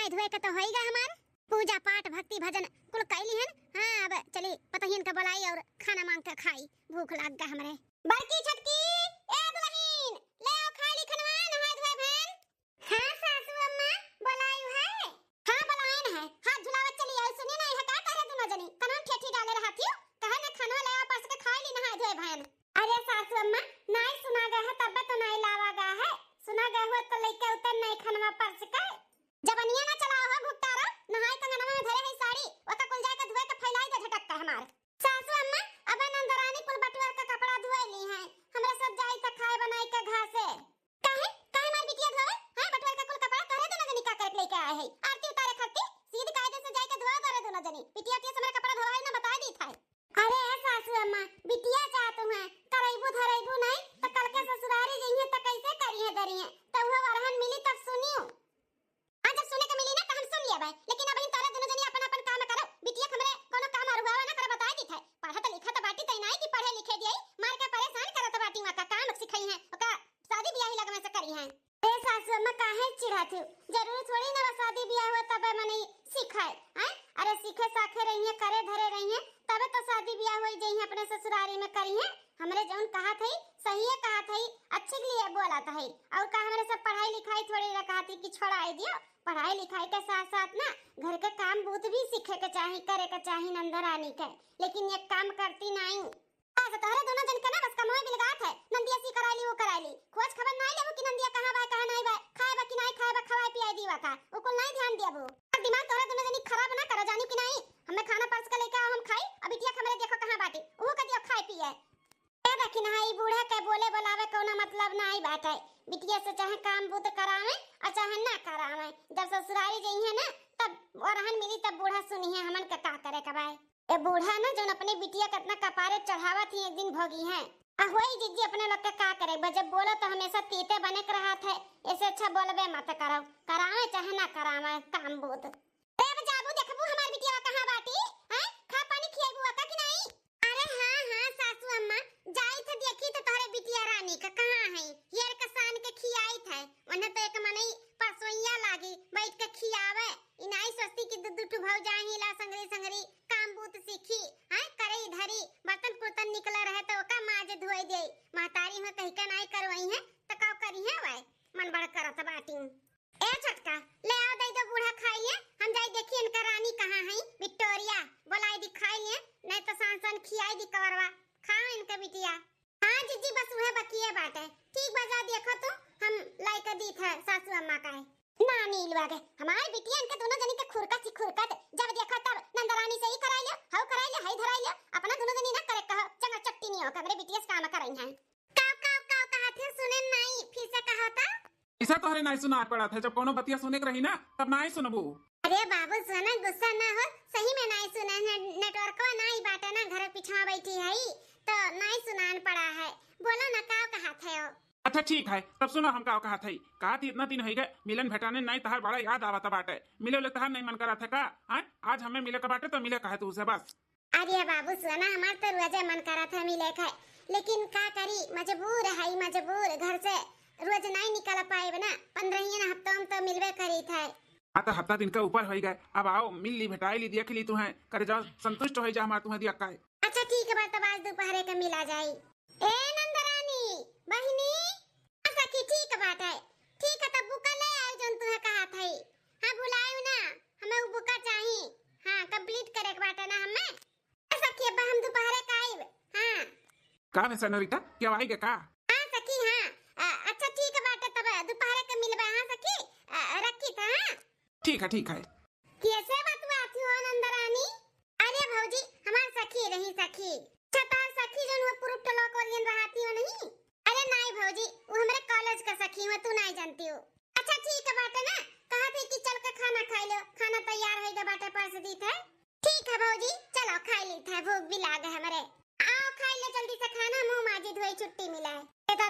नहाए धोए के तो होएगा हमार पूजा पाठ भक्ति भजन कुल कैली हन। हां अब चली पतहिन का बुलाई और खाना मांग के खाई, भूख लाग गा हमरे। बड़की छटकी ए दुल्हन ले आओ खाली खनवा नहाए धोए बहन। हां सासू अम्मा बुलायू है। हां बुलायन है, हाथ झुलावत चली आई। सुनी नहीं है का करे दोनों जनी कनन ठेठी डाले रहती हो, कहे ना खनवा ले आओ पास के खाई ली नहाए धोए बहन। अरे सासू अम्मा नहीं सुना गया है तब तो नहीं लावा गया है, सुना गया हो तो लेके उतर नहीं खनवा पर से का जबनिया ना चलाओ हो भुगतारा नहाए कंगनवा में धरे है साड़ी ओका कुल जाए के धोए के फैलाई दे झटक का हमार। सासू अम्मा अब नंदरानी कुल बटुआर का कपड़ा धोए ली है, हमरा सब जाई त खाए बनाई के घासे काहे काहे मार बिटिया धोए है बटुआर का कुल कपड़ा तोरे दोनों जनी का करके लेके आए है। आरती उतारे खत्ती सीधी कायदे से जाए के धोए तोरे दोनों जनी बिटिया के हमरा कपड़ा धोवाई ना बता दी था। अरे सासू अम्मा बिटिया चाहत हूं करैबू धरैबू नहीं त कल के ससुरारी जइहे त कैसे करिए दरिए त वो वरहन मिली तब सुनियो। आज जब सुने के मिली ना त हम सुन लिया लेकिन अब इन तारे दोनों जनी अपन अपन काम करो। बिटिया हमरे कोनो काम अरुआवा ना कर बता दी था, पढ़त लिखत बाटी तई नहीं कि पढ़े लिखे दिए मार के परेशान करत बाटी वा का काम सिखाई है ओका शादी ब्याह लगमे से करी है। ए सासू अम्मा काहे चिढ़ाती हो, जरूर थोड़ी ना शादी ब्याह हो तब मने सिखाए हैं। अरे सीखे साखे रही है करे धरे रही है तबे तो शादी ब्याह होई जई है अपने ससुरारी में करी है। हमरे जौन कहा थई सही है कहा थई अच्छे के लिए बोला था और का हमरे सब पढ़ाई लिखाई थोड़ी रखा थी कि छोड़ाई दियो। पढ़ाई लिखाई के साथ साथ ना घर के काम बहुत भी सीखे के चाही करे के चाही नंदरानी के, लेकिन ये काम करती नहीं। आज तोरे दोनों जन के ना बस कमाई बिलगात है, नंदिया सी कराली वो कराली खोज खबर नहीं लेबो कि नंदिया कहां बा कहां नहीं बा खाए बा कि नहीं खाए बा खवाई पियाई दीवा का वो कुल नहीं ध्यान देबो। दिमाग तोरे दोनों जनी खराब ना करो जानी कि नहीं। हमें खाना परस के लेके आओ हम खाई अब बिटिया हमरे देखो कहां बाटी वो का दियो खाए पिए ए देखी ना ई बूढ़ा के बोले बुलावे कोनो मतलब नहीं बात है। बिटिया से चाहे काम बूत करावे और चाहे ना करावे जब ससुरारी जई है ना तब वरहन मिली तब बूढ़ा सुनी है हमन का करे का भाई। ए बूढ़ा ना जो अपने बिटिया कितना कपारे चढ़ावा थी एक दिन भोगी है होई जीजी अपने लोग के का करे जब बोलो तो हमेशा तीते बने के रहा थे। ऐसे अच्छा बोलबे मत करो करावे चाहे ना करावे काम बूत। ए जाबू देखबू हमार बिटिया कहां बाटी हैं खा पानी खियाबू का कि नहीं। अरे हां हां सासू अम्मा जाई थे देखी तो तोरे बिटिया रानी का कहां है येर का सान के खियाई थे उन्हें तो एक मनई परसोइया लागी बैठ के खियावे इनाई सस्ती की दुदु ठु भौ जाही ला संगरी संगरी काम बूत सीखी हैं करे धरी बर्तन कुर्तन निकला रहे तो का माजे धोई दे महतारी में कहि के नहीं करवई है तो का करी है भाई मन बड़ करत बाटी। ए छटका ले आओ दई दो बूढ़ा खाई ले हम जाई देखी इनका रानी कहां है विक्टोरिया बुलाई दिखाई ले नहीं तो सांसन खियाई दी कवरवा खाओ इनका बिटिया। हां जीजी बस वह बकिए बात है ठीक बजा देखो तो हम लाई के दी था सासू अम्मा का है ना नीलवा के हमारी बिटिया इनके दोनों जनी के खुरका सी खुरका जब देखो तब नंदरानी से ही कराई ले हाउ कराई ले हाई धराई ले अपना दोनों जनी ना करे कहो चंगा चट्टी नहीं हो हमरे बिटिया से काम कराई है काव काव काव कहा थे सुने नहीं फिर से कहा था ऐसा तोहरे नहीं सुना पड़ा था जब कोनो बतिया सुने के रही ना तब नहीं सुनबू। अरे बाबू सुना गुस्सा ना हो सही में नहीं सुना है नेटवर्क नहीं बाटे ना घर पीछे बैठी है तो नहीं सुनान पड़ा है बोलो ना काव कहा थे। अच्छा ठीक है तब सुनो हम का कहा थी कहा थी इतना दिन हो गए मिलन भेटाने नहीं तहार बड़ा याद आवता बाटे मिले ले तहार नहीं मन करा था का आज हमें मिले का बाटे तो मिले कहे तू से बस। अरे बाबू सुना हमार तो रोज मन करा था मिले का लेकिन का करी मजबूर है मजबूर घर से रोज नहीं निकल पाए ना 15 हफ्ता में तो मिलवे करी था। आता हफ्ता दिन का ऊपर हो गए अब आओ मिल ली भेटाई ली देख ली तू है करे जाओ संतुष्ट हो जा हमार तुम्हें दिया का। अच्छा ठीक है बात आज दोपहर के मिला जाई। ए नंदरानी बहिनी सखी ठीक बात है ठीक है तब बुका ले आओ जन तुम्हें कहा था हां बुलाओ ना हमें वो बुका चाहिए हां कंप्लीट करे के बात है ना हमें सखी अब हम दोपहर का आइब। हां का है सनोरिता क्या आएगा का। हां सखी हां अच्छा ठीक है बात तब दोपहर के मिलबा। हां सखी रखी था। हां ठीक है कैसे बात आती हो नंदरानी। अरे भौजी हमार सखी रही सखी छतार सखी जन वो पुरुष टलोक वाली रहती हो नहीं। अरे नहीं भौजी वो हमारे कॉलेज का सखी हो तू नहीं जानती हो। अच्छा ठीक है बात है ना कहा थी कि चल के खाना खा लो खाना तैयार है गा बाटे परस दी था। ठीक है भौजी चलो खा ली था भूख भी लाग है हमारे आओ खा ले जल्दी से खाना मुंह माजी धोई छुट्टी मिला है।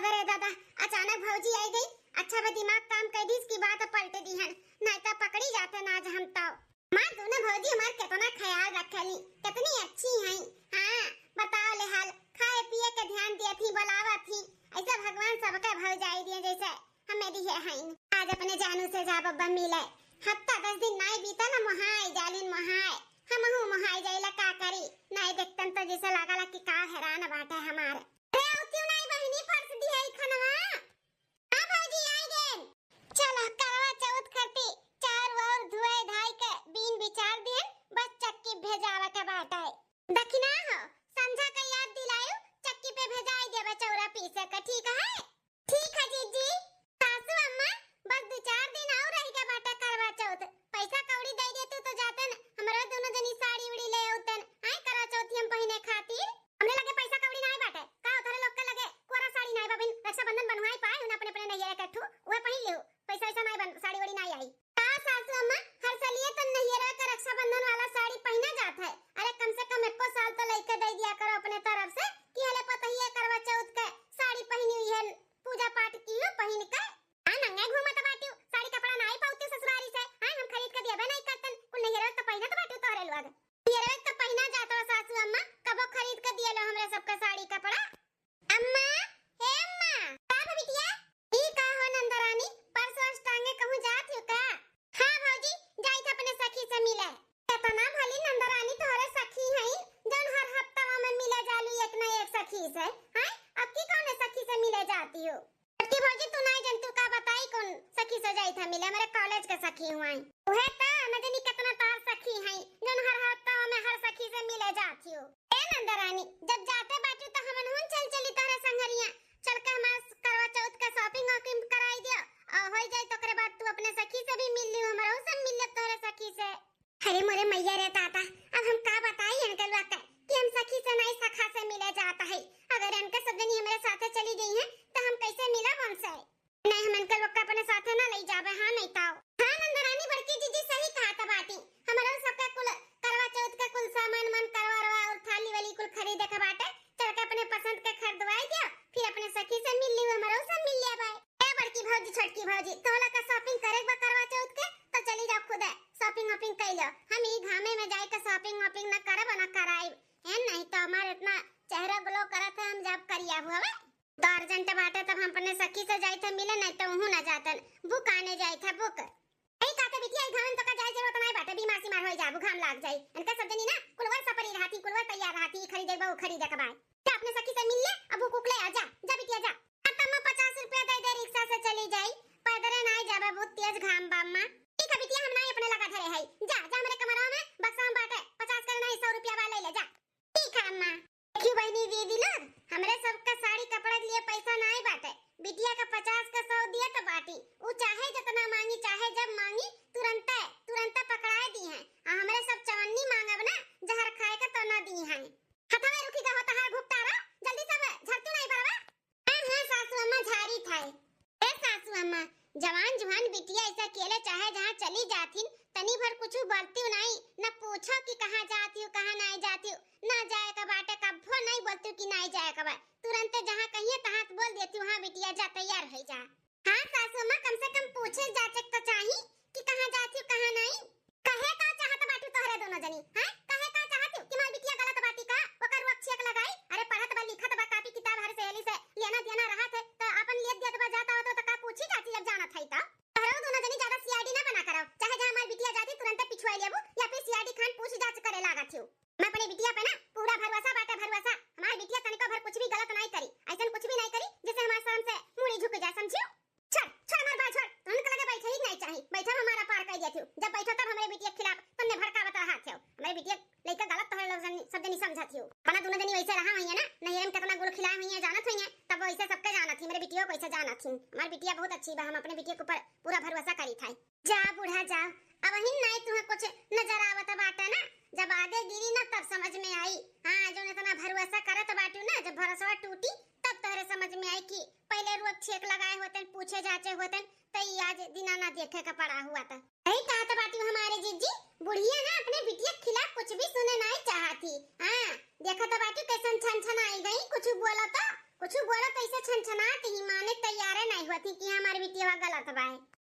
रे दादा अचानक भौजी आई गई अच्छा वे दिमाग काम कर दी इसकी बात पलट दी है नहीं तो पकड़ी जाते ना आज हम तो मां दोनों भौजी हमार कितना ख्याल रखली कितनी अच्छी हैं। हां बताओ ले हाल खाए पिए के ध्यान दिए थी बुलावा थी ऐसा भगवान सबके भौ जाई दिए जैसे हमें दिए हैं। आज अपने जानू से जा बब्बा मिले हफ्ता 10 दिन नहीं बीता ना महाय जालिन महाय हमहू महाय जाइला का करी नहीं देखतन तो जैसा लागला कि का हैरान बाटे हमारे रे उतियो नहीं बहिनी फर्स दी है खनवा हां भौजी आई गेन चलो करवा चौथ करती चार और धुए धाई के बीन विचार दिए बस चक्की भेजावा के बाटे दखिना हो समझा के याद दिलायो चक्की पे भेजाई देबे चौरा पीसे का ठीक है जीजी सासू अम्मा बस 2-4 दिन और रही के बाटा करवा चौथ पैसा कौड़ी दे देतू तो जातन हमरा दोनों जनी साड़ी उड़ी ले आउतन आय करवा चौथ हम पहिने खातिर हमरे लगे पैसा कौड़ी नहीं बाटे का उधर लोग के लगे कोरा साड़ी नहीं बाबिन रक्षाबंधन बनवाई पाए उन अपने अपने नैया के ठू ओए पहिन लेऊ पैसा ऐसा नहीं बन साड़ी उड़ी नहीं आई का सासू अम्मा हर सालिए तो नैया के रक्षाबंधन वाला साड़ी पहना जात है अरे कम से कम एको साल तो लेके दे दिया करो अपने तरफ से कि हले पता ही है करवा चौथ के साड़ी पहनी हुई है पूजा पाठ की हो पहन के नंगे घूमत बाटियो साड़ी कपड़ा नहीं पाउती ससुरारी से हां हम खरीद के देबे नहीं करतन कुल नहिरा तो पहिना तो बाटियो तोरे लोग नहिरा तो पहिना जातो सासू अम्मा कबो खरीद के दिए लो हमरे सबके साड़ी कपड़ा अम्मा हे अम्मा का बिटिया ई का हो नंदरानी परसों टांगे कहूं जात हो का हां भौजी जाई थ अपने सखी से मिले इतना भली नंदरानी तोरे सखी हई जन हर हफ्ता में मिले जालू एक ना एक सखी से हां अब की कौन सखी से मिले जाती हो की भौजी तू नहीं जंतु का बताई कौन सखी से जाई था मिले मेरे कॉलेज के सखी हुआई ओहे ता न जनी कितना तार सखी हैं जन हर हफ्ता में हर सखी से मिले जाती हो ए नंदरानी जब जाते बाटू तो हमन हुन चल चली तारे संगरिया चल के हमार करवा चौथ का शॉपिंग वॉकिंग कराई दियो और हो जाए तो करे बाद तू अपने सखी से भी मिल लियो हमरा से मिल ले तोरे सखी से अरे मोरे मैया रे ताता अब हम का बताई इनके लोग कि हम सखी से नहीं सखा से मिले जाता है अगर इनके सब जनी हमारे साथे चली गई हैं तो हम कैसे मिला हमसे नहीं हम इनके लोग अपने साथे ना ले जावे हां नहीं ताओ हां नंदरानी बड़की जीजी सही कहा था बाटी हमारा सबका कुल करवा चौथ का कुल सामान मन करवा और थाली वाली कुल खरीदे के बाटे चल के अपने पसंद के खरीदवाई दिया फिर अपने सखी से मिल लियो हमारा से मिल लिया भाई ए बड़की भौजी छोटकी भौजी तोला का शॉपिंग करे बा करवा चौथ के तो चली जाओ खुद शॉपिंग वॉपिंग कर लो हम ई घामे में जाए के शॉपिंग वॉपिंग ना करब ना कराई है नहीं तो हमारे इतना चेहरा ग्लो करत है हम जब करिया हुआ तो अर्जेंट बाटे तब हम अपने सखी से जाई थे मिले नहीं तो हूं ना जातन बुक आने जाई था बुक ए काके बिटिया घाम तो का जाए जरूरत नहीं बाटे बीमार सीमार हो जाबू घाम लाग जाई इनका सब जनी ना कुलवर सपरी रहती कुलवर तैयार रहती खरीदे बहु खरीदे के बाद जा अपने सखी से मिल ले अब बुक ले आ जा जा बिटिया जा तब 50 रुपया दे दे रिक्शा से चली जाई पैदल नहीं जाबे बहुत तेज घाम बाम्मा ठीक है बिटिया हम नहीं अपने लगा धरे है जा जा मेरे कमरा में बक्सा में बाटे 50 का नहीं 100 रुपया वाला ले जा ठीक है अम्मा क्यों बहनी दे दी लोग हमरे सबका साड़ी कपड़ा लिए पैसा नहीं बाटे बिटिया का 50 का 100 दिया तो बाटी वो चाहे जितना मांगी चाहे जब मांगी तुरंत पकड़ाए दी हैं हमरे सब चवन्नी मांगब ना जहर खाए का तो ना दी हैं हथवे रुकी का होता है भुगतारा जल्दी सब झरतू नहीं बरवा हां सासू अम्मा झाड़ी थाई ए सासू अम्मा जवान जुहान बिटिया ऐसा अकेले चाहे जहां चली जाती तनी भर कुछ बोलती नहीं न पूछो कि कहां जाती हो कहां नहीं जाती हो ना जाए का बाटे कभो नहीं बोलती कि नहीं जाए का बा तुरंत जहां कहिए तहां बोल देती हूं हां बिटिया जा तैयार हो जा हां सासू मां कम से कम पूछे जाचे तो चाहिए कि कहां जाती हो कहां नहीं कहे का चाहत बाटू तोहरे दोनों जनी हां कहे का चाहती हो कि मार बिटिया गलत बाटी का ओकर वक्षक लगाई अरे पढ़त बा लिखत बा कॉपी किताब हर सहेली से लेना देना रहा थे तो अपन ले दिया तो जाता हो तो का पूछी जाती जब जाना था ता तोहरे दोनों जनी ज्यादा सीआईडी ना बना करो चाहे जहां मार बिटिया जाती तुरंत पिछुआ लेबू या फिर सीआईडी खान पूछ जांच करे लागा थियो मैं अपने बिटिया पे ना पूरा भरोसा बाटे भरोसा हमारी बिटिया तनिको भर कुछ भी गलत नहीं करी ऐसा कुछ भी नहीं करी जिससे हमारे शर्म से मुड़ी झुक जाए समझियो छोड़ छोड़ हमार बात छोड़ तुमने लगे बैठे ही नहीं चाहिए बैठा हमारा पार कर दिया थियो जब बैठो तब हमारे बिटिया के खिलाफ तुमने भड़कावत रहा थियो हमारी बिटिया लेके गलत तो लोग सब जनी समझा थियो बना दोनों जनी वैसे रहा हुई है ना नहीं हम कितना गुड़ खिलाए हुई है जानत हुई है तब वैसे सबके जाना थी मेरे बिटिया को ऐसे जाना थी हमारी बिटिया बहुत अच्छी बा हम अपने बिटिया के ऊपर पूरा भरोसा करी था जा बूढ़ा जा अब हिन नहीं तुम्हें कुछ नजर आवत बाटा ना जब आगे गिरी ना तब समझ में आई हां जो इतना भरोसा करत बाटू ना जब भरोसा टूटी तब तोहरे समझ में आई कि पहले रोज छेक लगाए होते पूछे जाचे होते तो आज दिना ना देखे का पड़ा हुआ था यही कहा था बाटी हमारे जीजी बुढ़िया ना अपने बिटिया के खिलाफ कुछ भी सुने नहीं चाहती हां देखा तो बाटी कैसन छन आई गई कुछ बोला तो ऐसे छनछनाती ही माने तैयार नहीं होती कि हमारी बिटिया गलत बा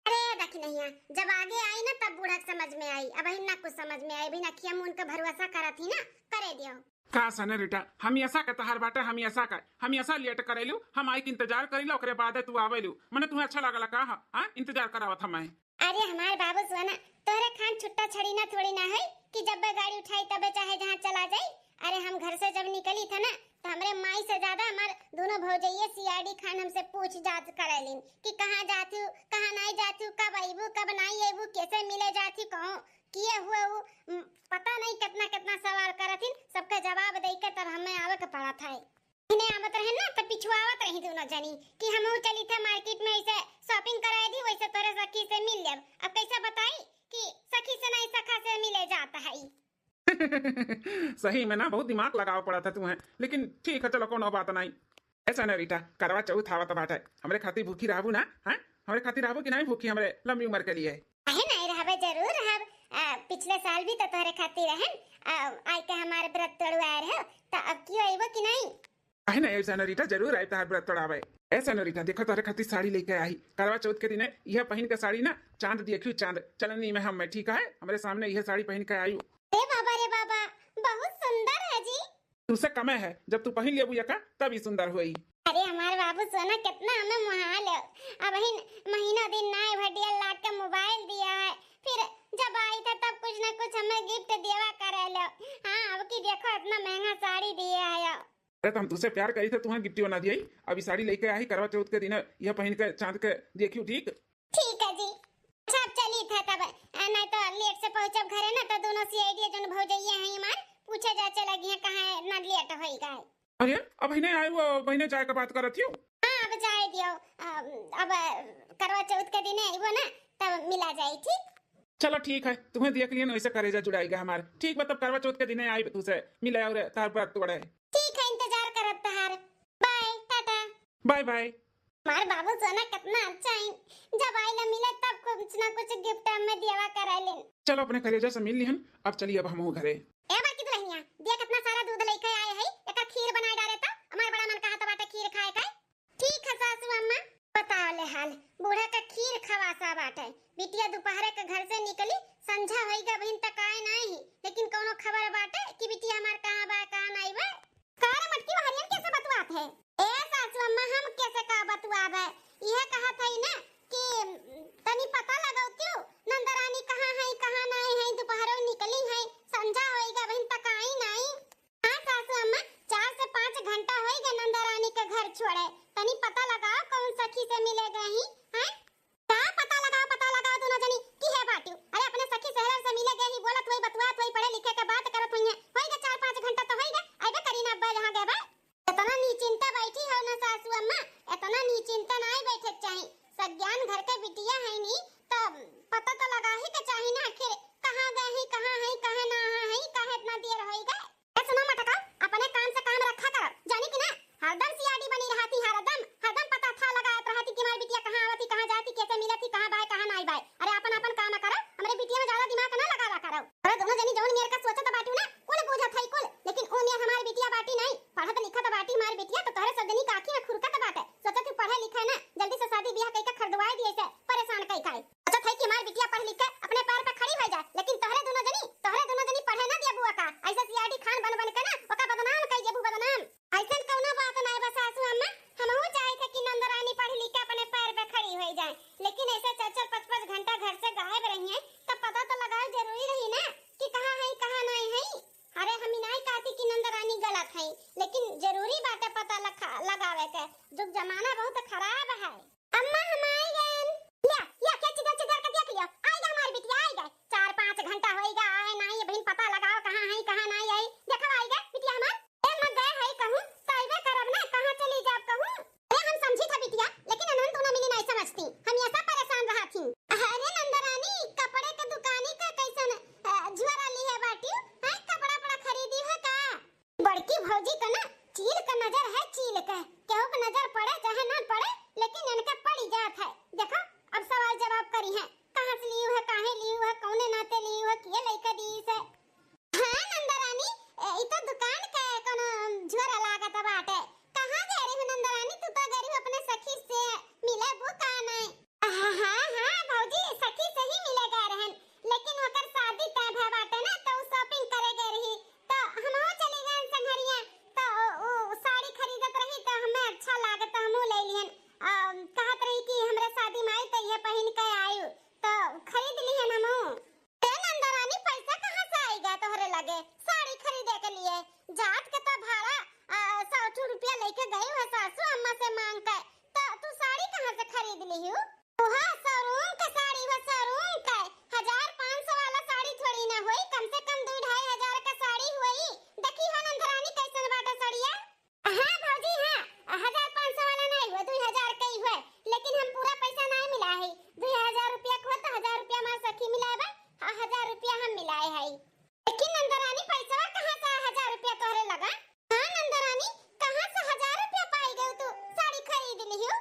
अरे देखी नहीं है जब आगे आई ना तब बूढ़ा समझ में आई अब ना कुछ समझ में आई बिना किया मुन का भरोसा करा थी ना करे दियो का सने रिटा हम ऐसा के तहार बाटे हम ऐसा लेट करेलू हम आई के इंतजार करिलो ओकरे बाद तू आवेलू मने तुम्हें अच्छा लागला का हां इंतजार करावत हम अरे हमारे बाबू सुना छुट्टा छड़ी ना थोड़ी ना है कि जब भी गाड़ी उठाई तबे चाहे जहाँ चला जाए। अरे हम घर से जब निकली था ना तो हमरे माई से ज्यादा हमार दोनों भौजैये सीआईडी खान हमसे पूछ जांच करेलिन कि कहाँ जाती हूँ, कहाँ नहीं जाती हूँ, कब आईबू, कब नहीं आईबू, कैसे मिले जाती, कहाँ किए हुए वो पता नहीं कितना कितना सवाल करथिन। सबका जवाब दे के तब हमें आवे के पड़ा था। इन्हें आवत रहे ना तो पिछुआवत रही दोनों जनी कि हम चली थे मार्केट में ऐसे शॉपिंग कराई दी, वैसे तोरे सखी से मिल लेब। अब कैसे बताई कि सखी से नहीं सखा से मिले जाता है। सही में ना बहुत दिमाग लगाव पड़ा था तुम्हें, लेकिन ठीक है चलो कोनो बात नहीं। ऐसा ना रीटा, करवा चौथ आवत बाटे, हमरे खातिर भूखी रहबू ना? हैं हमरे खातिर रहबू कि नहीं भूखी हमरे लंबी उम्र के लिए? अहे नहीं रहबे, जरूर रहब। पिछले साल भी तो तोरे खातिर रहन आई के हमारे व्रत तोड़वाए रहे, तो अब क्यों आइबो कि नहीं? अहे नहीं ऐसा ना रीटा, जरूर आए तार व्रत तोड़ावे। ऐसा ना रीटा, देखो तोरे खातिर साड़ी लेके आई, करवा चौथ के दिन यह पहन के साड़ी ना चांद देखियो, चांद चलनी में हम ठीक है, हमारे सामने यह साड़ी पहन के आई। रे बाबा, बहुत सुंदर है जी। तुझसे कम है, जब तू पहन लिया का तभी सुंदर हुई। अरे हमारे बाबू सोना कितना हमें मुहाल है। अब महीना दिन नए भटिया ला के मोबाइल दिया है, फिर जब आई था तब कुछ ना कुछ हमें गिफ्ट देवा करे लो। हाँ अब की देखो इतना महंगा साड़ी दिया है। अरे तो हम तुझसे प्यार करी थे, तुम्हें गिफ्ट बना दिया। अभी साड़ी लेके आई, करवा चौथ के दिन यह पहन के चांद के देखियो। ठीक ठीक है जी। अच्छा अब चली था तब, नहीं तो लेट से पहुंचब घरे ना तो दोनों सीआईडी जन भौजैये हैं हमार पूछे जा चलगी है कहां ना लेट होई गए। अरे अब नहीं आई, वो बहने जाए का बात करत हो। हां अब जाए दियो, अब करवा चौथ के दिन आइबो ना तब मिला जाए। ठीक चलो ठीक है, तुम्हें देख लिया वैसे करेजा जुड़ाएगा हमारे। ठीक मतलब करवा चौथ के दिन आई तुझसे मिले और तार व्रत तोड़े। ठीक है, इंतजार करत तहार। Bye tata. Bye bye. हमार बाबू सोना कितना अच्छा है, जब आइला मिले तब कुछ ना कुछ गिफ्ट हमें देवा कराइलिन। चलो अपने कलेजा से मिल लिहन, अब चलिए अब हम घरे। ए बाकी तो रहिया देख कितना सारा दूध लेके आए है, एका खीर बना डाले ता हमार बड़ा मन कहा बाटा खीर खाए का। ठीक है सासू अम्मा, बताओ ले हाल बूढ़ा का खीर खवासा बाटे। बिटिया दोपहर के घर से निकली, संझा होइगा बहिन तक आए नहीं, लेकिन कोनो खबर बाटे कि बिटिया हमार कहां बा कहां नहीं बा। कार मटकी हरियन कैसे बतवात है? ए सासू अम्मा हम कैसे का बतवाब है? यह कहा था ना कि तनी पता लगाओ क्यों नंदरानी कहां है कहां नहीं है, दोपहर निकली है, संझा होइगा बहिन तक आई नहीं। हां सासू अम्मा 4 से 5 घंटा होइगा नंदरानी के घर छोड़े, तनी पता लगाओ कौन सखी से मिले गई हैं। का पता लगाओ दोनों जनी देखी मिलाए बा 1000 रुपया हम मिलाए है। लेकिन नंदरानी पैसा कहां से 1000 रुपया तोहरे लगा? हां नंदरानी कहां से 1000 रुपया पाई गई तू साड़ी खरीद लियो?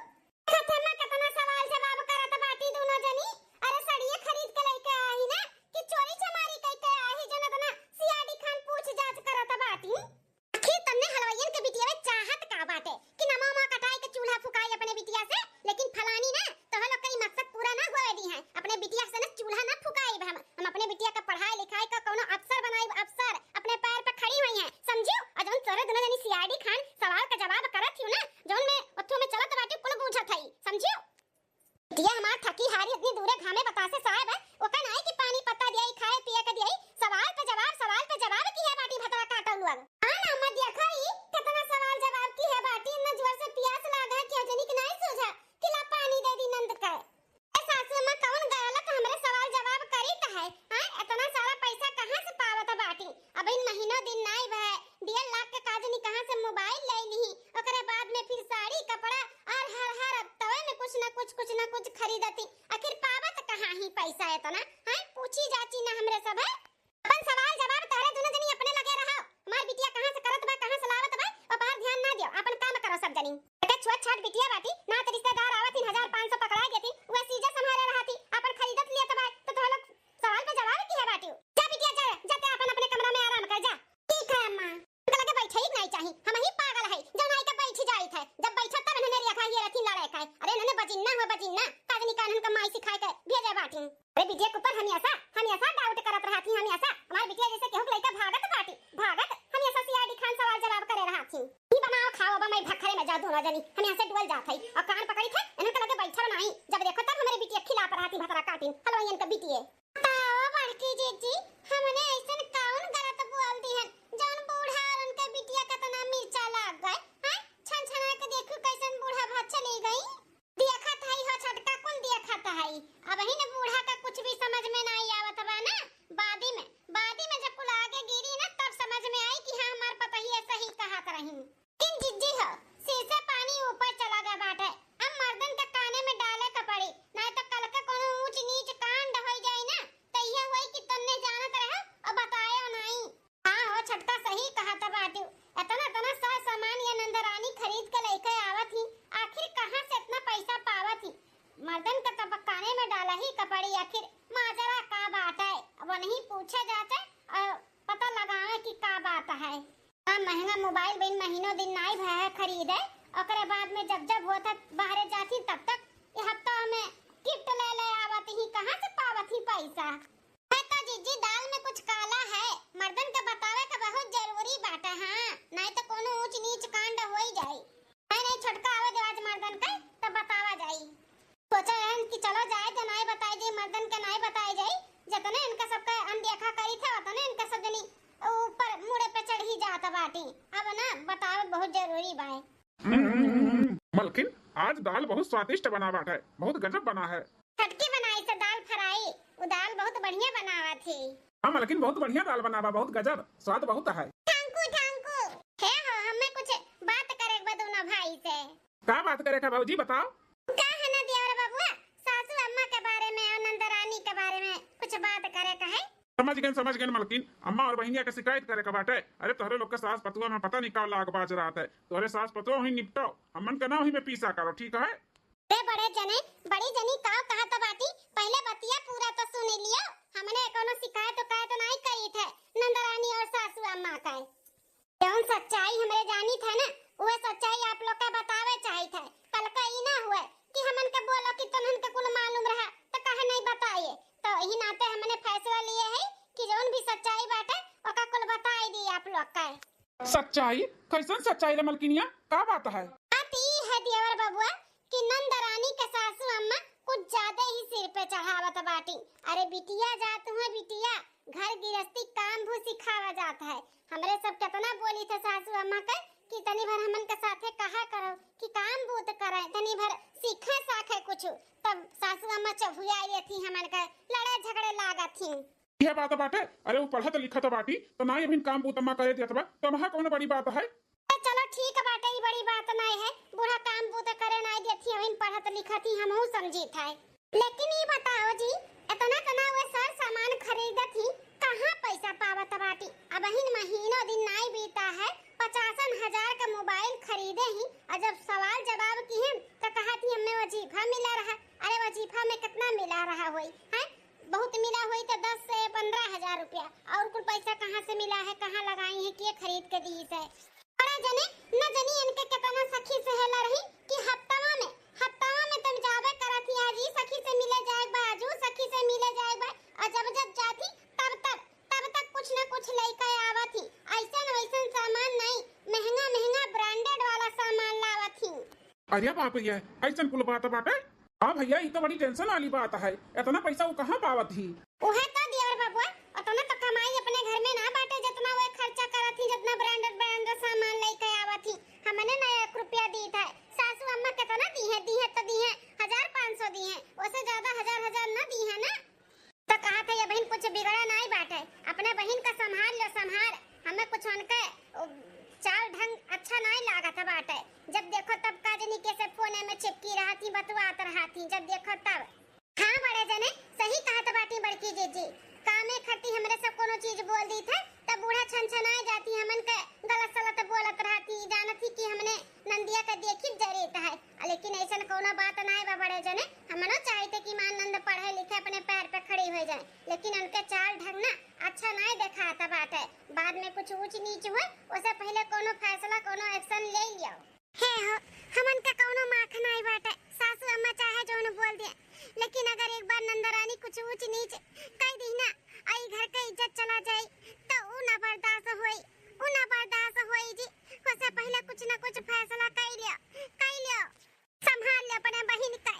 खतमा कितना सवाल जवाब करत बाटी दोनों जनी। अरे साड़ियां खरीद के लेके आई ना कि चोरी चमारी करके आई जनत ना सीआईडी खान पूछ जांच करत बाटी। आखिर तन्ने हलवाइयन के बिटिया में चाहत का बाटे कि नमा मा कटाई के चूल्हा फुकाई अपने बिटिया से, लेकिन फलानी ना तो लोग कई मकसद पूरा ना होए दी है। अपने बिटिया से ना चूल्हा ना फुकाई हम अपने बिटिया का पढ़ाई लिखाई का कोनो अफसर बनाई, अफसर अपने पैर पे खड़ी हुई है समझियो। और जौन तोरे दोनों जनी सीआईडी खान सवाल का जवाब करत हियो ना जौन में ओथो में चलत बाटी कुल बूझत हई समझियो। बिटिया हमार थकी हारी इतनी दूरे घामे बतासे साहब है ओका नहीं कि पानी पत्ता दियाई खाए पिए के दियाई, सवाल पे जवाब की है बाटी भतरा काटल हुआ। हां ना मत देखा ही कितना सवाल जवाब की है बाटी। न जोर से प्यास लागा कि जनी के नहीं सूझा कि ला पानी दे दी नंद का। ए सासू मां कौन गयला कि हमरे सवाल जवाब करी त है? हां इतना सारा पैसा कहां से पावत बाटी? अब इन महीनों दिन नहीं भय 1.5 लाख के काजनी कहां से मोबाइल ले ली, ओकरे बाद में फिर साड़ी कपड़ा और हर तवे में कुछ न कुछ खरीदती। आखिर पावत कहां ही पैसा इतना? हां पूछी जाची ना हमरे सब है। अपन सवाल जवाब तारे दोनों जनी अपने लगे रहो। हमार बिटिया कहां से करत बा कहां से लावत बा और बाहर ध्यान ना दियो, अपन काम करो सब जनी। एके छुआ छाट बिटिया बाटी ना तो रिश्तेदार आवत 3500 पकड़ा गेती वे सीजे संभाले रहती अपन खरीदत लिया तबा तो लोग सवाल पे जवाब की है बाटी। जा बिटिया जा जाते अपन अपने कमरा में आराम कर जा। ठीक है अम्मा उनका लगे बैठे ही नहीं चाहिए, हम ही पागल है जो नहीं के बैठ जाई थे जब बैठा तब इन्होंने रखा ये रथी लड़ाई का। अरे इन्होंने बचिन्ना काजनी कान हम कमाई सिखाए के भेजे बाटी। अरे बिटिया के ऊपर हम ऐसा डाउट करत रहती हम ऐसा हमार बिटिया जैसे केहू लइका भागत बाटी भागत हम ऐसा सीआईडी खान सवाल जवाब करे रहती। ई बनाओ खाओ बा मैं भखरे में जा दोनों जनी हम ऐसे डुअल जात है और कान पकड़ी थे इनके लगे बैठल नहीं जब देखो तब हमारे बिटिया खिलाफ रहती भतरा काटिन हलवाइयन के बिटिए। ताओ बड़की जीजी हमने ऐसन कौन गलत बोल दी है जौन बूढ़ा और उनके बिटिया कितना मिर्चा लाग गए हैं? छन छना के देखो कैसन बूढ़ा भात चली गई। देखा था ही हो छटका कुल देखा था ही अब ही ने बूढ़ा का कुछ भी समझ में नहीं आवत बा ना। बादी में जब कुल आगे गिरी ना तब समझ में आई कि हां हमार पता ही ऐसा ही कहत रही। किन जिज्जी हो सिर से पानी ऊपर चला गया बाटे अब मर्दन के काने में डाले का पड़ी नहीं तो कल के कोनो ऊंच नीच कांड हो जाए ना तो यह होई कि तन्ने जानत रहे और बताया नहीं। हां हो छटका सही कहत बाटी इतना सा सामान ये नंदरानी खरीद के लेके आवत ही आखिर कहां से इतना पैसा पावत ही? मर्दन के तब काने में डाला ही कपड़ी आखिर माजरा का बात है वो नहीं पूछा जाता और पता लगावे कि का बात है। हां महंगा मोबाइल बिन महीनों दिन नहीं भय खरीदे ओकरे बाद में जब होता बाहर जाती तब तक ये हफ्ता में गिफ्ट ले आवत ही कहां से पावत ही पैसा? है तो जीजी दाल में कुछ काला है मर्दन के बतावे का बहुत जरूरी बात है। हां नहीं तो कोनो ऊंच नीच कांड होई जाई नहीं छटका आवे देवाज मर्दन का तब बतावा जाई। सोचा है कि चलो जाए तो नहीं बताई जाए मर्दन के नहीं बताई जाए जतने इनका सबका अनदेखा करी था उतने इनका सब जनी ऊपर मुड़े पे चढ़ ही जाता बाटी अब ना बतावे बहुत जरूरी बाय। मलकिन आज दाल बहुत स्वादिष्ट बना बाटा है, बहुत गजब बना है। खटकी बनाई से दाल फ्राई वो दाल बहुत बढ़िया बनावा थी। हां मलकिन बहुत बढ़िया दाल बनावा बहुत गजब स्वाद बहुत है। थैंकू है हो हमें कुछ बात करे बा दोनों भाई से। का बात करे का बाबूजी बताओ? का है ना देवर बाबूआ सासू अम्मा के बारे में और नंदरानी के बारे में कुछ बात करे का है। समझ गए मलकिन अम्मा और बहनिया के शिकायत करे का बाटे। अरे तोहरे लोग के सास पतुआ में पता नहीं का लाग बाज रहा है तोहरे सास पतुआ ही निपटाओ अम्मन के नाम ही में पीसा करो ठीक है? रे बड़े जने बड़ी जनी काव कहा तो बाटी पहले बतिया पूरा तो सुन लियो। हमने कोनो शिकायत तो नहीं करी थे नंदरानी और सासू अम्मा का। जौन सच्चाई हमरे जानी था ना वो सच्चाई आप लोग का बतावे चाहिए थे। कल का ई ना हुए कि हमन के बोलो कि तुमन के कुल मालूम रहा तो कहे नहीं बताइए तो यही नाते हमने फैसला लिए है कि जौन भी सच्चाई बाटे ओका कुल बताई दी आप लोग का। सच्चाई कैसन सच्चाई रे मलकिनिया का बात है? आती है देवर बाबूआ कि नंदरानी के सासू अम्मा कुछ ज्यादा ही सिर पे चढ़ावत बाटी। अरे बिटिया जात हुआ बिटिया घर गृहस्थी काम भू सिखावा जाता है। हमरे सब कितना बोली थे सासू अम्मा का कि तनी भर हमन के साथे कहा करो कि काम बूत करे तनी भर सीखे साखे कुछ तब सासू अम्मा चहुआई थी हमन के लड़ाई झगड़े लागत थी। यह बात बाटे अरे वो पढ़त लिखत बाटी तो ना अभी काम बूत अम्मा करे दिया तो वहां कौन बड़ी बात है? चलो ठीक बाटे ई बड़ी बात नहीं है बूढ़ा काम बूत करे नहीं देती अभी पढ़त लिखत ही हमहू समझी था। लेकिन ये बताओ जी अतना तना वे सर सामान खरीदत ही कहाँ पैसा पावत बाटी। अब हिन महीनों दिन नहीं बीता है 50,000 का मोबाइल खरीदे ही और जब सवाल जवाब की है तो कहा थी हमें वजीफा मिला रहा। अरे वजीफा में कितना मिला रहा होई है? बहुत मिला हुई तो 10 से 15,000 रुपया। और कुछ पैसा कहाँ से मिला है, कहाँ लगाई है, के खरीद के दी है? बड़ा जने न जनी इनके कितना सखी सहेला रही कि हफ्तावा में तुम जावे करत ही आज ही सखी से मिले जाए बाजू सखी से मिले जाए बा और जब जाती तब तक कुछ न कुछ लेके आवत ही। ऐसन वैसन सामान नहीं, महंगा ब्रांडेड वाला सामान लावत ही। अरे बाप रे, ऐसन कुल बात बाटे? हाँ भैया, ये तो बड़ी टेंशन वाली बात है। इतना पैसा वो कहाँ पावत ही? उहे तो दियर बाबू, उतना तो कमाई अपने घर में ना बाटे जितना वो खर्चा करत ही, जितना ब्रांडेड सामान लेके आवत ही। हमने ना 1 रुपया दी था। सासू अम्मा कितना दी है तो दी है 1,500 दी है, उससे ज्यादा हजार ना दी है ना। तो कहा था ये बहन कुछ बिगड़ा नहीं बाटे, अपने बहन का संभाल। हमें कुछ उनके चाल ढंग अच्छा नहीं लागत बाटे। जब देखो तब काजनी के से फोने में चिपकी रहा थी, बतवात रहा थी, जब देखो तब। हाँ बड़े जने सही कहा तो बाटी बड़की जीजी, कामे खटी हमरे सब कोनो चीज बोल दी थे तब बूढ़ा छनछनाए जाती, हमन के गलत सलत बोलत रहती, जानती कि हमने नंदिया का देखी जरीत है। लेकिन ऐसा कोनो बात नहीं बा बड़े जने। हमनो चाहते कि मान नंद पढ़े लिखे अपने पैर पे खड़ी हो जाए, लेकिन उनके चाल ढंग ना अच्छा नहीं दिखाता बात है। बाद में कुछ ऊंच नीच हुए उससे पहले कोनो फैसला कोनो एक्शन ले लियो। हे हो हमन का कोनो माख नहीं बाटे, सासू अम्मा चाहे जो न बोल दिए, लेकिन अगर एक बार नंदरानी कुछ ऊंच नीच कह दी ना आई घर का इज्जत चला जाए तो उ ना बर्दाश्त होई जी। उससे पहले कुछ न कुछ फैसला कर लियो, संभाल ले अपने बहन का।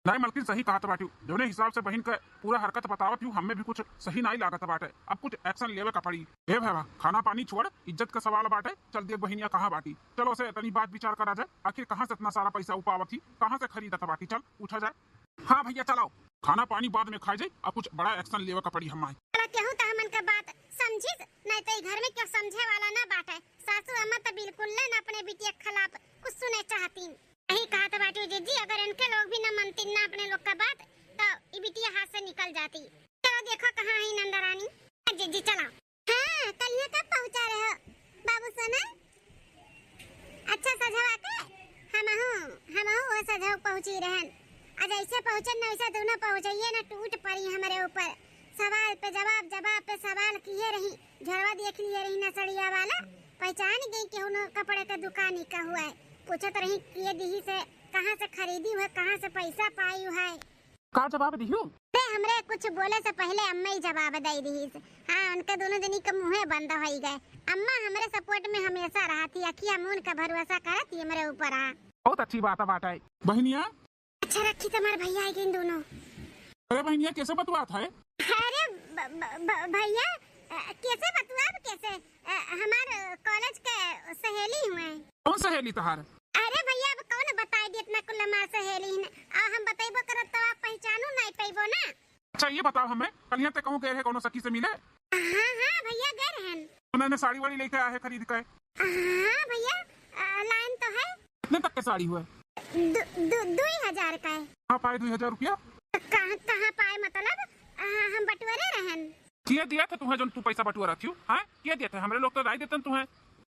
नहीं मलकिन, सही कहा बाटी। जोने हिसाब से बहन का पूरा हरकत बतावत हूँ, हमें भी कुछ सही नहीं लागत बाटे। अब कुछ एक्शन लेवे का पड़ी। ए भाई, खाना पानी छोड़, इज्जत का सवाल बाटे। चल देख बहनिया कहाँ बाटी, चलो से इतनी बात विचार करा जाए। आखिर कहाँ से इतना सारा पैसा उपावत ही, कहाँ से खरीदा बाटी, चल पूछा जाए। हाँ भैया चलाओ, खाना पानी बाद में खा जाए, अब कुछ बड़ा एक्शन लेवे का पड़ी हमारे। केहू तो हमन का बात समझिस नहीं तो घर में क्यों समझे वाला ना बाटे। सासू अम्मा तो बिल्कुल ना अपने बिटिया के खिलाफ कुछ सुने चाहती। यही कहा तो बाटी जीजी, अगर इनके लोग भी ना मनती ना अपने लोग का बात तो ये बिटिया हाथ से निकल जाती। चलो देखो कहाँ है नंदरानी। जीजी चलाओ। हाँ कल यहाँ कब पहुँचा रहे हो बाबू सोना? अच्छा सजवा के हम वो सजव पहुँची रहन। आज ऐसे पहुँचन ना वैसा दोनों पहुँचाइए ना टूट पड़ी हमारे ऊपर। सवाल पे जवाब पे सवाल किए रही, झड़वा देख लिए रही नसड़िया वाला, पहचान गई कि उन कपड़े का दुकान ही का हुआ है। पूछत रही किए दी से कहाँ से खरीदी हुआ, कहाँ से पैसा पाई हुआ है। का जवाब दियो? हमरे कुछ बोले से पहले अम्मा ही जवाब दे दी। हाँ उनके दोनों जनी के मुँहे बंद हो गए। अम्मा हमारे सपोर्ट में हमेशा रहा थी, अखिया मुन का भरोसा करती हमारे ऊपर। बहुत अच्छी बात है बहनिया। अच्छा रखी तुम्हारे भैया है इन दोनों। अरे बहनिया कैसे बतवात है? अरे भैया कैसे बतवाब कैसे, हमारे कॉलेज के सहेली हुए। कौन सहेली तहार? अरे भैया अब कौन बताए दी इतना कुल हमार सहेली है, हम बताइबो करत तो आप पहचानो नहीं पाइबो ना। अच्छा ये बताओ हमें, कल यहाँ तक कहूँ गए हैं कोनो सखी से मिले? हाँ भैया गए रहन। उन्होंने साड़ी वाड़ी लेके आए हैं खरीद कर? हाँ भैया लाइन तो है। कितने तक के साड़ी हुए? 2,000 का है। कहाँ पाए 2,000 रुपया? कहाँ पाए मतलब हम बटवारे रहन। किया दिया था तुम्हें जो तू पैसा बटुआ रखी? हाँ किया दिया था, हमारे लोग तो राय देते तुम्हें।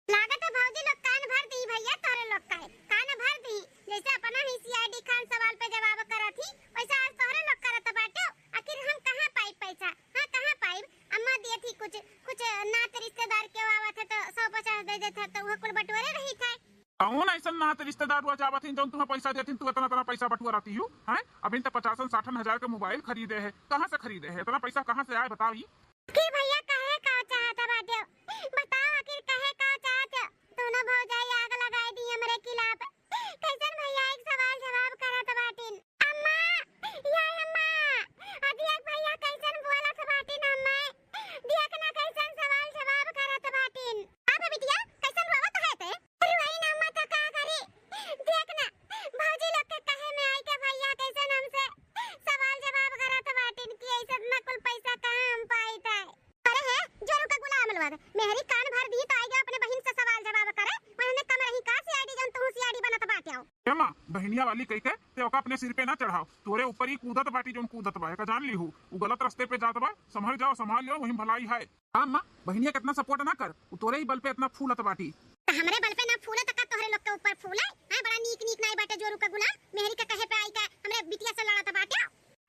लागत है भौजी लोग कान भर दी भैया, तारे लोग का है कान भर दी। जैसे अपना ही सीआईडी खान सवाल पे जवाब करा थी वैसा आज तोहरे लोग करत बाटे। आखिर हम कहाँ पाई पैसा? हाँ कहाँ पाई? अम्मा दिए थी कुछ नात रिश्तेदार के आवत है तो 150 दे देता तो वो कुल बटवारे रही था। कौन ऐसा नात रिश्तेदार हुआ जावत है जो तुम्हें पैसा देती, तू इतना पैसा बटुआ रहती हूँ? हैं अभी तक 50-60 हजार का मोबाइल खरीदे है, कहाँ से खरीदे है? इतना पैसा कहाँ से आए बताओ? फिर भैया कहे का चाहता बाटे बताओ, आखिर कहे का चाहते? दोनों भौजाई आग लगाई दी हमरे खिलाफ। कैसन भैया एक सवाल जवाब करत बाटिन। अम्मा या अम्मा देख भैया कैसन बोलत बाटिन। अम्मा देख ना कैसन सवाल जवाब करत बाटिन। अब बिटिया कैसन रोवत है ते? अरे वही ना अम्मा तो का करी, देख ना भौजी लोग के कहे में आई के भैया कैसन हमसे सवाल जवाब करत बाटिन कि ऐसा ना कुल पैसा कहां हम पाई था। बहनिया वाली कह के ते ओका अपने सिर पे ना चढ़ाओ, तोरे ऊपर ही कूदत बाटी जोन कूदत बा, एका जान ली हूँ वो गलत रास्ते पे जात बा, संभल लो वही भलाई है। हाँ माँ बहनिया कितना सपोर्ट ना कर, तोरे ही बल पे इतना फूलत बाटी। हमरे बल पे ना फूले तक तोहरे लोग के ऊपर फूले है, बड़ा नीक नीक नाई बाटे जोरू का गुना मेहरी का कहे पे आई का हमरे बिटिया से लड़त बाटे।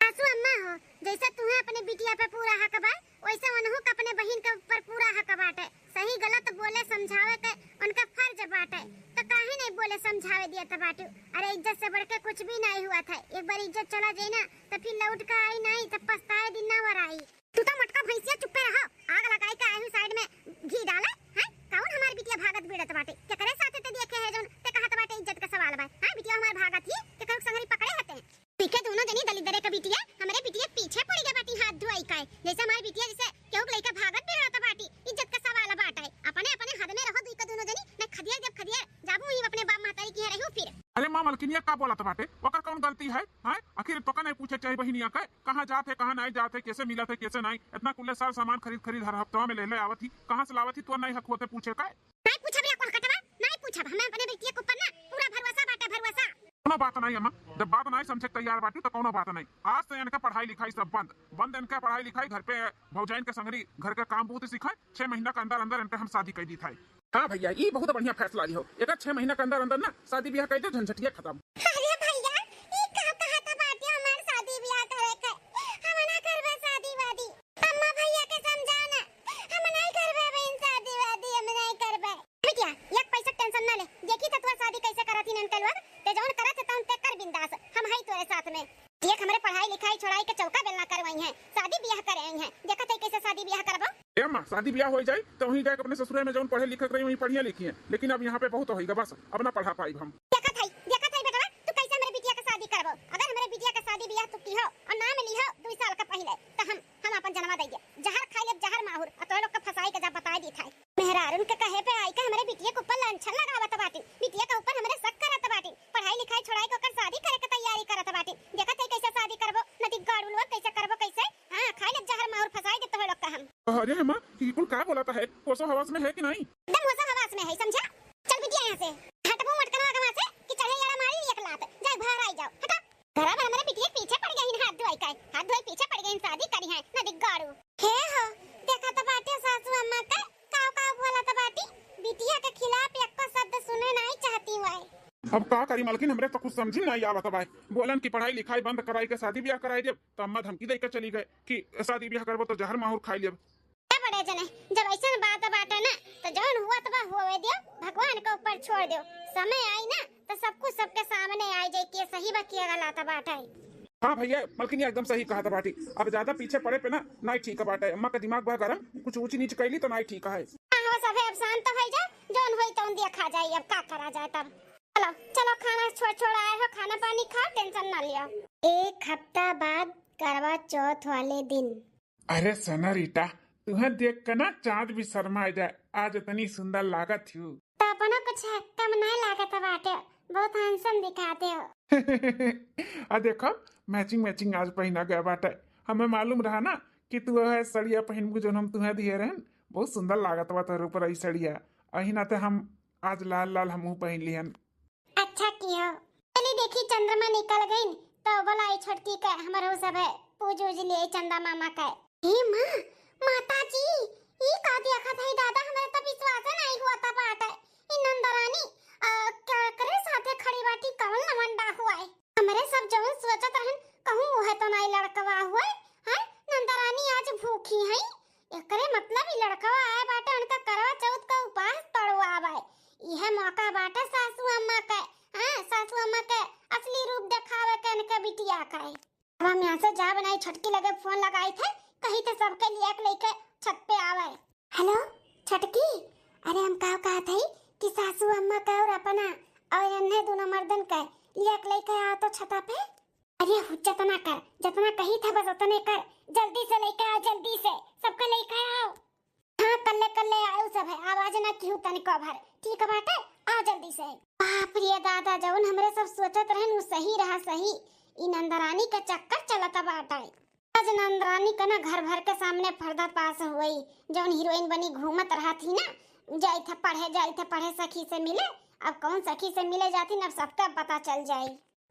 सासू अम्मा हो जैसे तुम्हें अपने बिटिया पे पूरा हक बा वैसे उन्हों का अपने बहन के ऊपर पूरा हक बाटे। सही गलत बोले समझावे के उनका फर्ज बाटे, तो काहे नहीं बोले समझावे दिया था बाटू। अरे इज्जत से बढ़ के कुछ भी नहीं हुआ था, एक बार इज्जत चला जाए ना तो फिर लौट कर आई नहीं, तब पछताए दिन ना वर आई। तू तो मटका भैंसिया चुप्पे रहो, आग लगाई के आई हूं साइड में घी डाले है। कौन हमारी बिटिया भागत बीड़त बाटे, के करे साथे ते देखे है जोन ते कहत बाटे इज्जत का सवाल बा। हां बिटिया हमार भागत ही के करू संगरी पकड़े हते हैं, पीके दोनों जनी दलिदरे का बिटिया हमरे बिटिया पीछे पड़ गया बाटी हाथ धोई का, जैसे हमारी बिटिया जैसे केहू के लइका भागत बीड़त बाटी, इज्जत का सवाल बाटे। अपने अपने हद में रहो दुई का दोनों जनी, न खदिया जब खदिया जाबू ही अपने बाप मातारी की रहू फिर। अरे माँ मलकिनिया का बोला बाटे, ओकर कौन गलती है? हैं आखिर तो का नहीं पूछे चाहिए बहनिया के कहां जात है कहां नहीं जात है, कैसे मिलत है कैसे नहीं, इतना कुल्ले साल सामान खरीद हर हफ्ता में ले आवत ही, कहां से लावत ही, तो नहीं हक होते पूछे का? नहीं पूछब रे कोन कटवा, नहीं पूछब, हमें अपने बिटिया के ऊपर ना पूरा भरोसा बाटे भरोसा। कोनो बात नहीं अम्मा, जब बात नहीं समझे तैयार बाटी तो कोनो बात नहीं। आज से इनका पढ़ाई लिखाई सब बंद इनका पढ़ाई लिखाई, घर पे भौजाइन के संगरी घर का काम बहुत सिखाए, 6 महीना के अंदर अंदर इनके हम शादी कर दी था। हाँ भैया ये बहुत बढ़िया फैसला लियो, एक 6 महीना के अंदर अंदर ना शादी ब्याह कर दो, झंझटिया खत्म। अरे भैया ई कहता बाटे हमार शादी ब्याह करे के, हम ना करबे शादी वादी। अम्मा भैया के समझाना, हम नहीं करबे बहन शादी वादी, हम नहीं करबे। बिटिया एक पैसा टेंशन ना ले, देखी त तू शादी कैसे करत ही नंकल वक, ते जौन करत त ते कर बिंदास, हम हई तोरे साथ में। देख हमरे पढ़ाई लिखाई छोड़ाई के चौका बेलना करवाई है, शादी ब्याह करे आई है, देखत है कैसे शादी ब्याह करबो। ए अम्मा शादी ब्याह हो जाए तो वहीं जाके अपने ससुराल में जौन पढ़े लिखत रही वहीं पढ़िए लिखिए, लेकिन अब यहाँ पे बहुत होइगा बस, अब ना पढ़ा पाई हम। देखत है बेटा तू कैसे हमरे बिटिया के शादी करबो, अगर हमरे बिटिया के शादी ब्याह तू की हो और ना मिली हो 2 साल का पहले तो हम अपन जनवा दई दे, जहर खाई ले जहर माहुर, और तो लोग के फसाई के जा बताई दी थाई। मेहरारुन के कहे पे आई के हमरे बिटिया के ऊपर लांछन लगावत बाटी, बिटिया के ऊपर हमरे शक करत बाटी, पढ़ाई लिखाई छोड़ाई के ओकर शादी करे के तैयारी करत बाटी। देखत है कैसे शादी करबो, नती गाड़ुलवा कैसे करबो कैसे, हां खाई ले जहर माहुर फसाई दे तो लोग का हम। अरे अम्मा ये कुल का बोलता है, होशो हवास में है कि नहीं? एकदम होशो हवास में है, समझा? चल बिटिया यहां से हटबो मत करवा के वहां से कि चाहे यारा मारी एक लात जाए बाहर आई जाओ, हटा। घरा में हमारे बिटिया पीछे पड़ गई, हाथ धोई का हाथ धोई पीछे पड़ गई, शादी करी है नदी गाड़ू हे हो। देखा तो बाटे सासू अम्मा का काव बोला तो बाटी, बिटिया के खिलाफ एक शब्द सुने नहीं चाहती हुआ। अब का करी मालकिन, हमरे तो कुछ समझी नहीं आवत भाई, बोलन की पढ़ाई लिखाई बंद कराई के शादी ब्याह कराई दे, तो अम्मा धमकी दे के चली गए कि शादी ब्याह करबो तो जहर माहुर खाई लेब। बड़े जने जब ऐसा बात बाटे ना तो जौन हुआ तो होवे दियो, भगवान के ऊपर छोड़ दियो, समय आई ना तो सब कुछ सबके सामने आ जाए कि सही बा किया गलत बाटे। हाँ भैया मलकिन एकदम सही कहा था बाटी, अब ज्यादा पीछे पड़े पे ना नहीं ठीक बाटे, अम्मा का दिमाग बा गरम, कुछ ऊंची नीच कैली तो नहीं ठीक है। हां सब अब शांत हो जा, जौन होई तो देखा जाए अब का करा जाए तब। चलो चलो खाना छोड़ आए हो, खाना पानी खाओ, टेंशन ना लियो। 1 हफ्ता बाद करवा चौथ वाले दिन। अरे सना रीटा तुम्हें देख कर ना चाँद भी शर्मा जाए, आज इतनी सुंदर लागत हूँ। तो अपना कुछ कम नहीं लागत बाटे, बहुत हैंडसम दिखाते हो। आ देखो मैचिंग आज पहना गया बाटे, हमें मालूम रहा ना कि तू है सड़िया पहन जो हम तुम्हें दिए रहे, बहुत सुंदर लागत बा तोहर ऊपर आई सड़िया, अही नाते हम आज लाल हमू पहन लिहन। अच्छा किया, चली देखी चंद्रमा निकल गई तो बोला आई छोटकी का हमरो सब है पूज लिए चंदा मामा का। हे मां माता जी ई का देखा था दादा, हमारे तो विश्वास नहीं हुआ था बाटे इ नंदरानी क्या करे साथे खड़ी बाटी कौन लवंडा हुआ है, हमारे सब जवन सोचत रहन कहूं वो है तो नहीं लड़कवा हुआ है। नंदरानी आज भूखी है, एकरे मतलब ई लड़कवा आए बाटे उनका करवा चौथ का उपास तड़वावे, यह मौका बाटे सासू अम्मा का, हां सासू अम्मा के असली रूप दिखावे के इनके बिटिया का। अब हम यहां से जा बनाई छटकी लगे फोन लगाई थे कहीं तो सबके लिए लेके छत पे आवे। हेलो छटकी, अरे हम का कहा थे कि सासू अम्मा का और अपना और अन्य दोनों मर्दन का लेके आओ तो छत पे। अरे हुज्जत ना कर, जितना कही था बस उतने कर, जल्दी से लेके आओ, जल्दी से सबको लेके आओ। हाँ कल्ले आओ सब है, आवाज ना क्यों तनिको भर, ठीक बाटे आओ जल्दी से। बाप रे दादा जवन हमरे सब सोचत रहन वो सही रहा, सही इ नंदरानी का चक्कर चलता बाटे। आज नंदरानी का ना घर भर के सामने पर्दा पास हुई, जौन हीरोइन बनी घूमत रहा थी ना, जाई थे पढ़े सखी से मिले अब कौन सखी से मिले जाती न सबका पता चल जाए।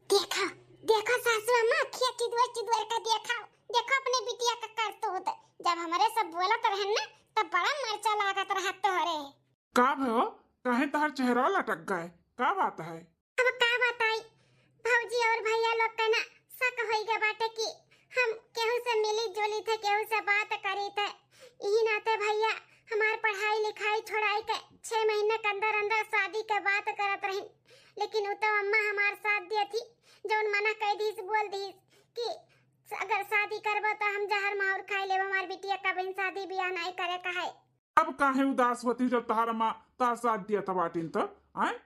देखा देखा सासू अम्मा अखिया चिदवर का देखा अपने बिटिया का करतूत। जब हमारे सब बोलत रहन ना तब बड़ा मरचा लागत रहा तोहरे। का भयो काहे तहर चेहरा लटक गए, का बात है? अब का बताई भौजी और भैया लोग का ना शक होई गए बाटे कि हम केहू से मिली जुली थे, केहू से बात करी थे। यही नाते भैया हमार पढ़ाई लिखाई छोड़ाई के 6 महीने के अंदर शादी के बात करत रही, लेकिन उ तो अम्मा हमार साथ दिए थी। जौन मना कह दीस बोल दीस कि अगर शादी करबो तो हम जहर माहौर खाई लेब, हमार बिटिया का बिन शादी ब्याह नहीं करे का है। अब काहे उदास होती जब तहार माँ तार साथ दिया था बाटिन तो आए?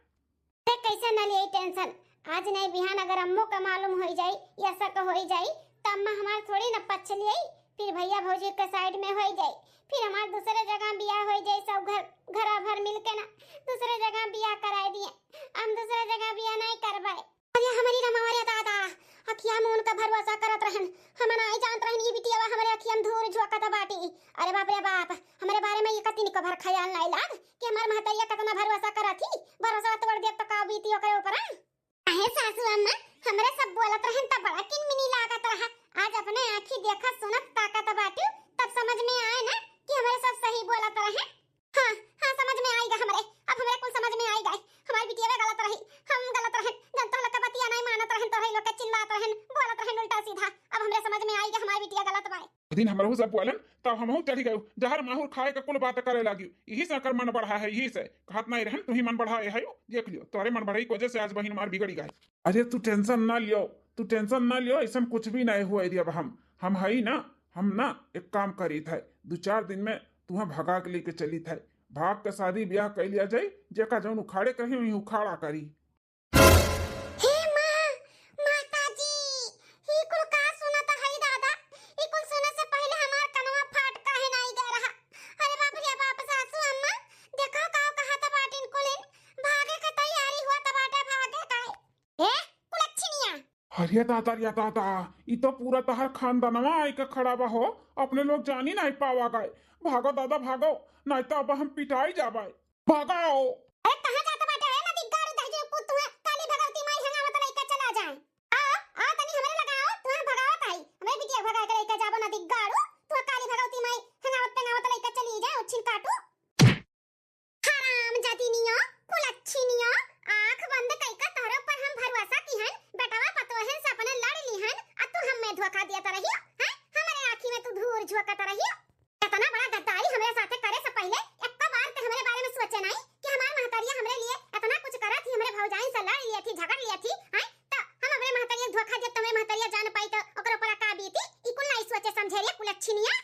कैसे न लिए टेंशन, आज नहीं बिहान अगर अम्मो का मालूम हो जाई या शक हो जाई तो अम्मा हमार थोड़ी न पछ लिए, फिर भैया भौजी के साइड में हो जाई, फिर हमार दूसरे जगह बियाह हो जाई। सब घर भर मिलके ना दूसरे जगह बियाह कराए दिए, हम दूसरे जगह बियाह नहीं करवाए। अरे हमारी रमावरिया दादा अखिया में उनका भरोसा करत रहन, हम नहीं जानत रहन ई बिटिया हमारे अखिया में धूर झोंकत बाटी। अरे बाप रे बाप, हमारे बारे में ये कति निको भर ख्याल नहीं लाग कि हमार महतरिया कितना भरोसा करत थी। भरोसा तोड़ दे तो का बीती ओकरे ऊपर। अहे सासू अम्मा हमरे सब बोलत रहन त बड़ा किनमिनी लागत रहा। आज अपने आंखी देखत सुनत ताकत बाटी तब समझ में आए ना कि हमारे सब सही बोलत रहे। हां समझ में आएगा हमरे, अब हमरे को समझ में आएगा हमारी बिटिया गलत रही, हम गलत रहे। जनता लोग का बतिया नहीं मानत रहन तो लोग के चिल्लात रहन, बोलत रहन उल्टा सीधा। अब हमरे समझ में आएगा हमारी बिटिया गलत बा। दिन हमरहु सब बोलन तब हमहु चढ़ी गयो, जहर माहौर खाए के कुल बात करे लागियो। यही से कर मन बढ़ा है, यही से कहत नहीं रहन तू ही मन बढ़ाए है। देख लियो तोरे मन बढ़ाई की वजह से आज बहिन मार बिगड़ी गई। अरे तू टेंशन ना लियो, ऐसा कुछ भी नहीं हुआ। अब हम हई ना, हम ना एक काम करी थे, 2-4 दिन में तुहा भगा के लेके चली थे। भाग के शादी ब्याह कर लिया जाए, जेका जौन उखाड़े कहीं वही उखाड़ा करी। हे मां माताजी ही कुल का सुनत है दादा, ई कुल सुने से पहले हमार कनवा फाट काहे नहीं गे रहा। अरे बाप रे बाप सासू अम्मा देखो का कहत बाटिन कुलिन भागे के तैयारी हुआ त बाटे भागे काहे। ए कुलच्छिनिया अरे दादा ई तो पूरा तहर खानदानवा आई के खड़ा बा हो, अपने लोग जानी नहीं पावा गए। भागो दादा भागो, नहीं तो अब हम पिटाई जाबे। भागो। अरे कहां जात बाटे रे नदी गाड़ी दहजे पुत हुए काली भगवती माई हंगावत लेके चला जाए। आ तनी हमरे लगाओ तू भगावत आई, हमरे बिटिया भगा के लेके जाबो नदी गाड़ू, तू काली भगवती माई हंगावत लेके चली जाए उछिल काटू। हराम जातिनियो कुलच्छिनियो आंख बंद कइका तोहरे ऊपर हम भरोसा किहन, बेटावा पतोहन से अपने लड़ लिहन आ तू हम में धोखा दिया रहियो हैं। हमरे आंखी में तू धूर झोंकत रहियो। इतना बड़ा गद्दारी हमरे साथे करे से पहले एक बार ते हमरे बारे में सोचे नहीं कि हमार महतरिया हमरे लिए इतना कुछ करत थी, हमरे भौजाई से लड़ लिया थी, झगड़ लिया थी हैं। त हम हमरे महतरिया धोखा दे तमे महतरिया जान पाई त ओकर ऊपर का बीती ई कुल नहीं सोचे समझे रे कुलच्छिनिया।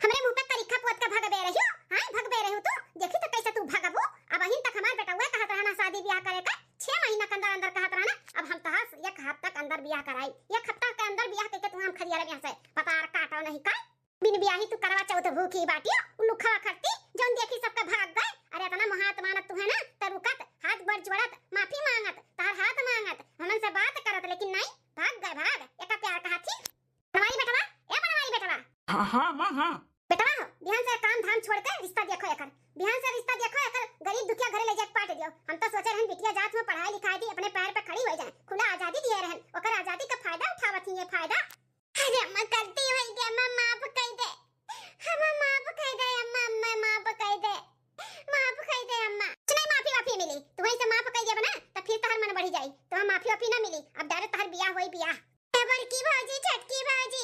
हमरे मुंह पे करिखा पोत के भगबे रहियो हैं, भगबे रहू तू देखी त कैसे तू भगबू। अब अहिन तक हमार बेटा हुआ कहत रहना शादी ब्याह करे का 6 महीना के अंदर कहत रहना। अब हम तहास 1 हफ्ता के अंदर ब्याह कराई, 1 हफ्ता के अंदर ब्याह करके तू हम खरियारे ब्याह से पतार काटो नहीं का बिन ब्याही तू करवा चौथ भूखी बाटी उल्लू खवा खरती जौन देखी सबका भाग गए। अरे इतना महात मानत तू है ना त रुकत हाथ बढ़ जोड़त माफी मांगत तार हाथ मांगत हमन से बात करत, लेकिन नहीं भाग गए। भाग एका प्यार कहा थी बनवारी बेटवा, ए बनवारी बेटवा। हां मां हां बेटवा हो बिहान से काम धाम छोड़ के रिश्ता देखो एकर, बिहान से रिश्ता देखो एकर, गरीब दुखिया घरे ले जाके पाट दियो। हम तो सोचे रहन बिटिया जात में पढ़ाई लिखाई दी अपने पैर पे खड़ी हो जाए, खुला आजादी दिए रहन, ओकर आजादी का फायदा उठावत ही ये फायदा। अरे अम्मा गलती हो गई, अम्मा माफ कर दे, अम्मा माफ कर दे, अम्मा माफ कर दे, माफ कर दे अम्मा। नहीं माफी मिली तू वहीं से माफ कर दे बना तो फिर तहर मन बढ़ी जाई, तो हम माफी ना मिली। अब डायरेक्ट तहर बियाह होई बियाह। बड़की भौजी छटकी भौजी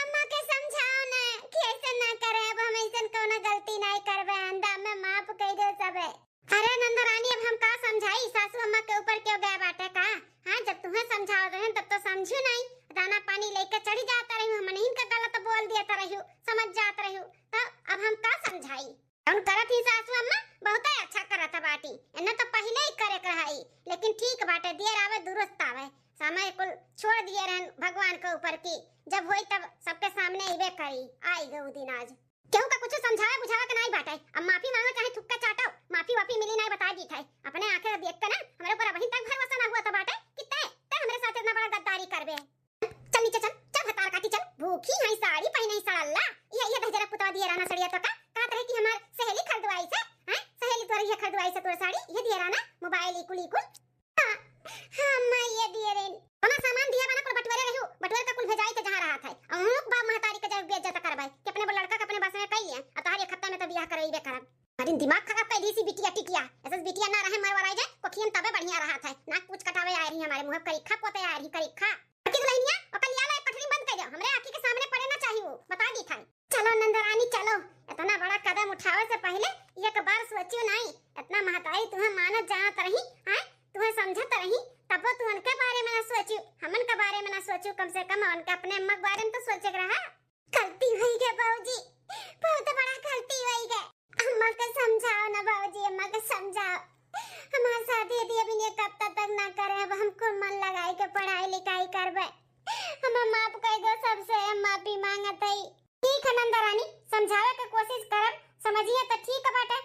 अम्मा के समझाओ ना कि ऐसा ना करे, अब हम ऐसा कोनो गलती नहीं करबे, अंदा में माफ कर दे सबे। अरे नंदरानी अब हम का समझाई, सासू अम्मा के ऊपर क्यों गए बाटे का। हां जब तुम्हें समझाओ रहन तब तो समझू नहीं, दाना पानी लेके चढ़ी जाता रही, हम नहीं का गलत बोल दिया रही, समझ जात रही, तो अब हम का समझाई। हम करत ही सासू अम्मा बहुत अच्छा करत बाटी, इन्हें तो पहले ही करे कहई, लेकिन ठीक बाटे देर आवे दुरुस्त आवे, समय कुल छोड़ दिए रहन भगवान के ऊपर की जब होई तब सबके सामने इबे करी। आई गो दिन आज केहू का कुछ समझावे बुझावे के नहीं बाटे। अब माफी मांगो चाहे थुक्का चाटो, माफी वाफी मिली नहीं बता दी थे। अपने आंखें देख के ना हमारे ऊपर अभी तक भरोसा ना हुआ था बाटे कि ते हमारे साथ इतना बड़ा गद्दारी करबे। चल नीचे चल हतार काटी चल, भूखी है साड़ी पहने सड़ल्ला ये दहजरा पुतवा दिए राना सड़िया तो का कहत रहे कि हमार सहेली खरीदवाई से हैं, सहेली तोर ये खरीदवाई से तोर साड़ी ये दिए राना मोबाइल कुली कुल हाँ हाँ मैं ये दिए रे बना सामान दिया बना कुल बटवारे रहू बटवारे का कुल भेजाई के जहां रहा था अमुक बा महतारी के जब बेइज्जत करबाई कि अपने लड़का के अपने बस में कई है आ तार एक हफ्ता में तो बियाह करइबे करब अरे दिमाग खराब कर दी सी बिटिया टिकिया ऐसे बिटिया ना रहे मरवराई जाए कोखियन तबे बढ़िया रहा था नाक पूछ कटावे आ रही हमारे मुंह करीखा पोते आ रही करीखा अकी दुल्हनिया ओकल लिया ला पटरी बंद कर दो हमरे आंखी के सामने पड़े ना चाहिए वो बता दी था चलो नंदरानी चलो इतना बड़ा कदम उठावे से पहले एक बार सोचियो नहीं इतना महतारी तुम्हें मानत जानत रही हैं तुम्हें समझत रही तब तू उनके बारे में ना सोचियो हमन के बारे में ना सोचियो कम से कम उनके अपने अम्मा के बारे में तो सोचे रहा गलती हुई है बाबूजी बहुत बड़ा गलती हुई है अम्मा को समझाओ ना बाबूजी अम्मा को समझाओ हमारा शादी यदि अभी ने कब तक ना करे अब हमको मन लगाई के पढ़ाई लिखाई करबे हम माफ कर दो सबसे माफी मांगत है ठीक है नंदा रानी समझावे के कोशिश करब समझिए तो ठीक बाटे